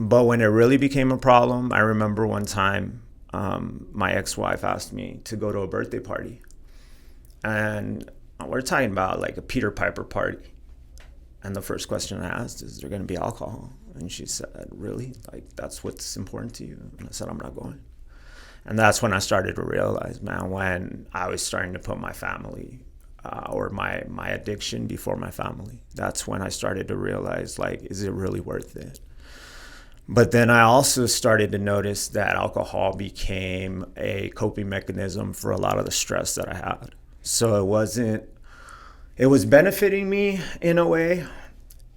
But when it really became a problem, I remember one time my ex-wife asked me to go to a birthday party. And we're talking about like a Peter Piper party. And the first question I asked is there going to be alcohol? And she said, really? Like, that's what's important to you? And I said, I'm not going. And that's when I started to realize, man, when I was starting to put my family or my addiction before my family, that's when I started to realize, like, is it really worth it? But then I also started to notice that alcohol became a coping mechanism for a lot of the stress that I had. So it was benefiting me in a way.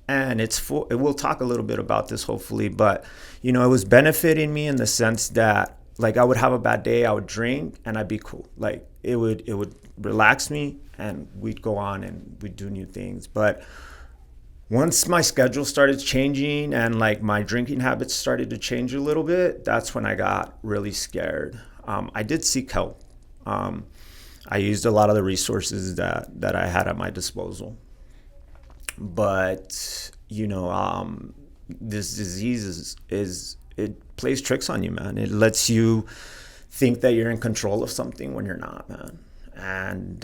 And we'll talk a little bit about this hopefully, but, it was benefiting me in the sense that, like, I would have a bad day, I would drink, and I'd be cool. Like, it would relax me, and we'd go on and we'd do new things. But once my schedule started changing and, like, my drinking habits started to change a little bit, that's when I got really scared. I did seek help. I used a lot of the resources that I had at my disposal. But, this disease it plays tricks on you, man. It lets you think that you're in control of something when you're not, man. And,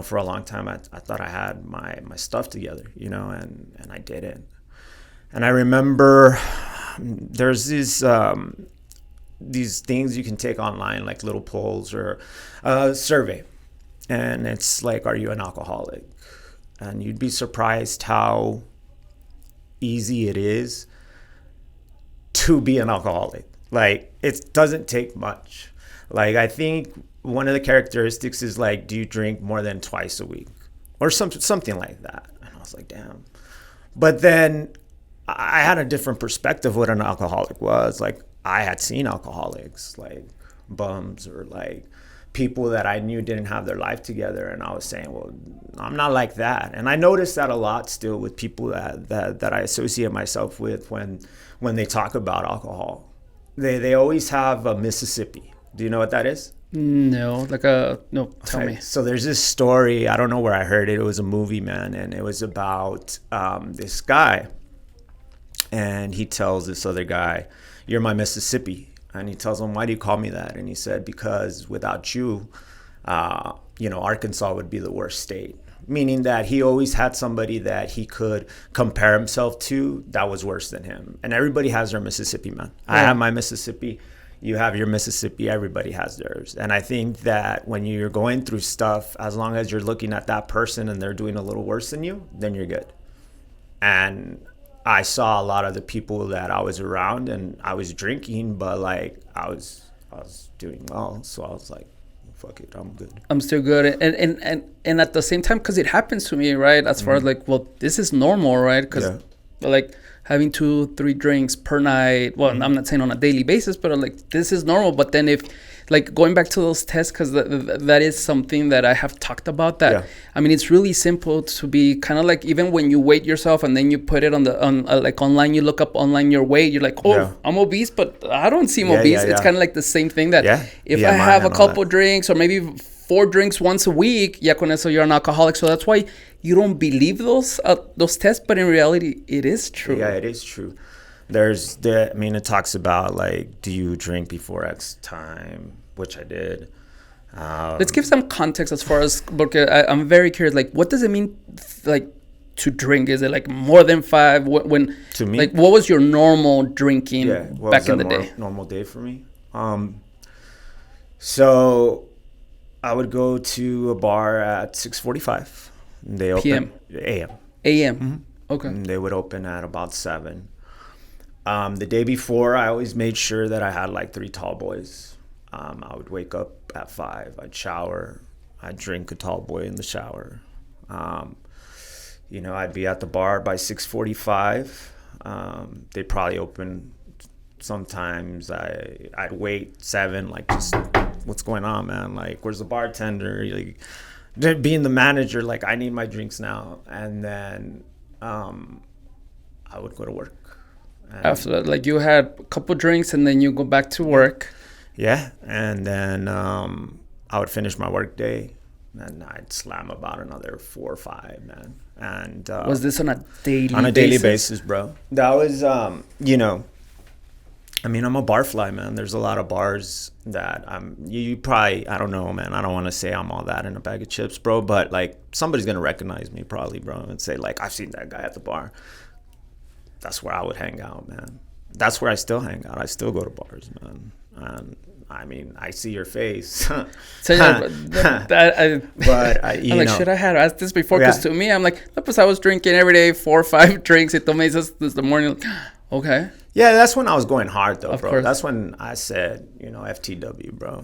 for a long time, I thought I had my stuff together, and I didn't. And I remember there's these things you can take online, like little polls or a survey. And it's like, are you an alcoholic? And you'd be surprised how easy it is to be an alcoholic. Like, it doesn't take much. Like, I think one of the characteristics is, like, do you drink more than twice a week? Or something like that. And I was like, damn. But then I had a different perspective of what an alcoholic was. Like, I had seen alcoholics, like bums or like people that I knew didn't have their life together. And I was saying, well, I'm not like that. And I noticed that a lot still with people that I associate myself with when they talk about alcohol. They always have a Mississippi. Do you know what that is? No, no, tell me. So there's this story, I don't know where I heard it. It was a movie, man. And it was about this guy. And he tells this other guy, you're my Mississippi. And he tells him, why do you call me that? And he said, because without you, Arkansas would be the worst state. Meaning that he always had somebody that he could compare himself to that was worse than him. And everybody has their Mississippi, man. Yeah. I have my Mississippi. You have your Mississippi. Everybody has theirs. And I think that when you're going through stuff, as long as you're looking at that person and they're doing a little worse than you, then you're good. And I saw a lot of the people that I was around, and I was drinking, but like I was doing well, so I was like, fuck it, I'm good. I'm still good, and at the same time, because it happens to me, right? As far as like, well, this is normal, right? Because like having 2-3 drinks per night. Well, I'm not saying on a daily basis, but like this is normal. But then if like going back to those tests, because that is something that I have talked about. That I mean, it's really simple to be kind of like, even when you weight yourself and then you put it on like online, you look up online your weight, you're like, I'm obese, but I don't seem obese. It's kind of like the same thing that if I have a couple drinks or maybe 4 drinks once a week, ya con eso you're an alcoholic. So that's why you don't believe those tests, but in reality, it is true. Yeah, it is true. It talks about like, do you drink before X time? Which I did. Let's give some context as far as, because I'm very curious, like, what does it mean, like, to drink? Is it like more than 5? When to me, like, what was your normal drinking back in the day? Normal day for me. So I would go to a bar at 6:45. They open PM. AM. AM. Mm-hmm. Okay. And they would open at about 7. The day before, I always made sure that I had like 3 tall boys. I would wake up at 5. I'd shower. I'd drink a tall boy in the shower. I'd be at the bar by 6:45. They'd probably open sometimes. I'd wait 7, like, just what's going on, man? Like, where's the bartender? Like, being the manager, like, I need my drinks now. And then I would go to work. After that, like, you had a couple drinks and then you go back to work. Yeah, and then I would finish my work day, and I'd slam about another 4 or 5, man. And was this on a daily basis? On a daily basis, bro. That was, I mean, I'm a bar fly, man. There's a lot of bars that you probably, I don't know, man. I don't want to say I'm all that in a bag of chips, bro. But like, somebody's gonna recognize me probably, bro, and say like, I've seen that guy at the bar. That's where I would hang out, man. That's where I still hang out. I still go to bars, man. And I mean, I see your face. So yeah, but I'm like, should I have asked this before? Because to me, I'm like, no, pues I was drinking every day 4 or 5 drinks. Y tomé esas this the morning. Like, okay. Yeah, that's when I was going hard, though, Of bro. course. That's when I said, FTW, bro.